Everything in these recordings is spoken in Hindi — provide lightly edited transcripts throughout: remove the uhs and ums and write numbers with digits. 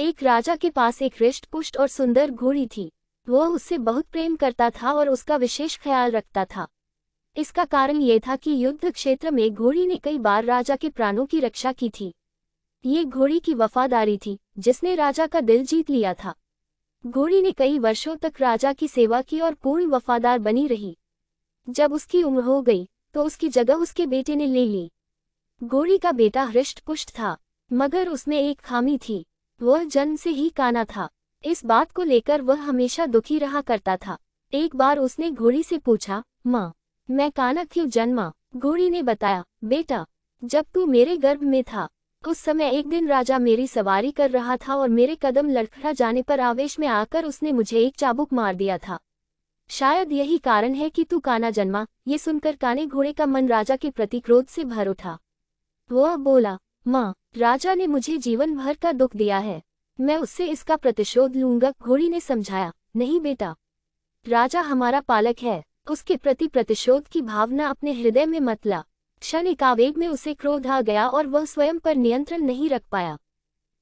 एक राजा के पास एक हृष्ट-पुष्ट और सुंदर घोड़ी थी। वह उससे बहुत प्रेम करता था और उसका विशेष ख्याल रखता था। इसका कारण ये था कि युद्ध क्षेत्र में घोड़ी ने कई बार राजा के प्राणों की रक्षा की थी। ये घोड़ी की वफादारी थी जिसने राजा का दिल जीत लिया था। घोड़ी ने कई वर्षों तक राजा की सेवा की और पूर्ण वफादार बनी रही। जब उसकी उम्र हो गई तो उसकी जगह उसके बेटे ने ले ली। घोड़ी का बेटा हृष्ट-पुष्ट था, मगर उसमें एक खामी थी। वह जन्म से ही काना था। इस बात को लेकर वह हमेशा दुखी रहा करता था। एक बार उसने घोड़ी से पूछा, माँ, मैं काना क्यों जन्मा? घोड़ी ने बताया, बेटा, जब तू मेरे गर्भ में था उस समय एक दिन राजा मेरी सवारी कर रहा था और मेरे कदम लड़खड़ा जाने पर आवेश में आकर उसने मुझे एक चाबुक मार दिया था। शायद यही कारण है कि तू काना जन्मा। ये सुनकर काने घोड़े का मन राजा के प्रति क्रोध से भर उठा। वह बोला, माँ, राजा ने मुझे जीवन भर का दुख दिया है, मैं उससे इसका प्रतिशोध लूंगा। घोड़ी ने समझाया, नहीं बेटा, राजा हमारा पालक है, उसके प्रति प्रतिशोध की भावना अपने हृदय में मत ला। क्षणिक आवेग में उसे क्रोध आ गया और वह स्वयं पर नियंत्रण नहीं रख पाया।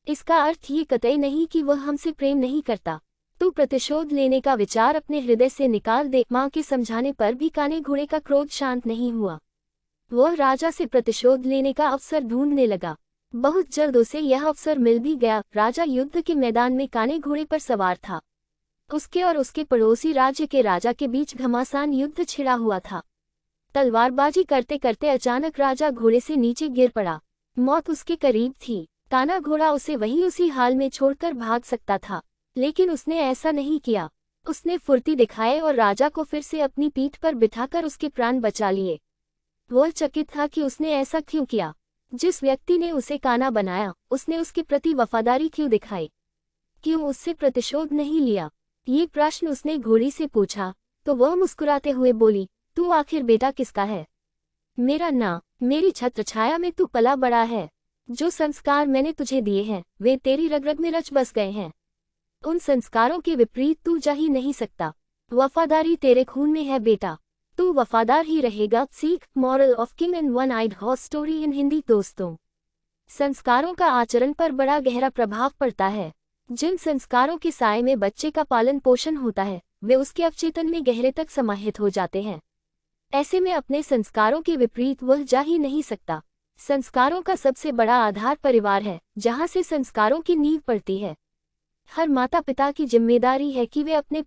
इसका अर्थ ये कतई नहीं कि वह हमसे प्रेम नहीं करता। तू प्रतिशोध लेने का विचार अपने हृदय से निकाल दे। माँ के समझाने पर भी काने घोड़े का क्रोध शांत नहीं हुआ। वह राजा से प्रतिशोध लेने का अवसर ढूंढने लगा। बहुत जल्द उसे यह अवसर मिल भी गया। राजा युद्ध के मैदान में काने घोड़े पर सवार था। उसके और उसके पड़ोसी राज्य के राजा के बीच घमासान युद्ध छिड़ा हुआ था। तलवारबाजी करते करते अचानक राजा घोड़े से नीचे गिर पड़ा। मौत उसके करीब थी। काना घोड़ा उसे वहीं उसी हाल में छोड़कर भाग सकता था, लेकिन उसने ऐसा नहीं किया। उसने फुर्ती दिखाए और राजा को फिर से अपनी पीठ पर बिठाकर उसके प्राण बचा लिए। वह चकित था कि उसने ऐसा क्यों किया। जिस व्यक्ति ने उसे काना बनाया, उसने उसके प्रति वफादारी क्यों दिखाई? क्यों उससे प्रतिशोध नहीं लिया? ये प्रश्न उसने घोड़ी से पूछा तो वह मुस्कुराते हुए बोली, तू आखिर बेटा किसका है? मेरा ना। मेरी छत्रछाया में तू पला बड़ा है। जो संस्कार मैंने तुझे दिए हैं वे तेरी रग रग में रच बस गए हैं। उन संस्कारों के विपरीत तू जा ही नहीं सकता। वफादारी तेरे खून में है बेटा, तू वफादार ही रहेगा। सीख, moral of king and one eyed horse story in Hindi. दोस्तों, संस्कारों का आचरण पर बड़ा गहरा प्रभाव पड़ता है। जिन संस्कारों के साए में बच्चे का पालन पोषण होता है वे उसके अवचेतन में गहरे तक समाहित हो जाते हैं। ऐसे में अपने संस्कारों के विपरीत वह जा ही नहीं सकता। संस्कारों का सबसे बड़ा आधार परिवार है, जहाँ से संस्कारों की नींव पड़ती है। हर माता पिता की जिम्मेदारी है कि वे अपने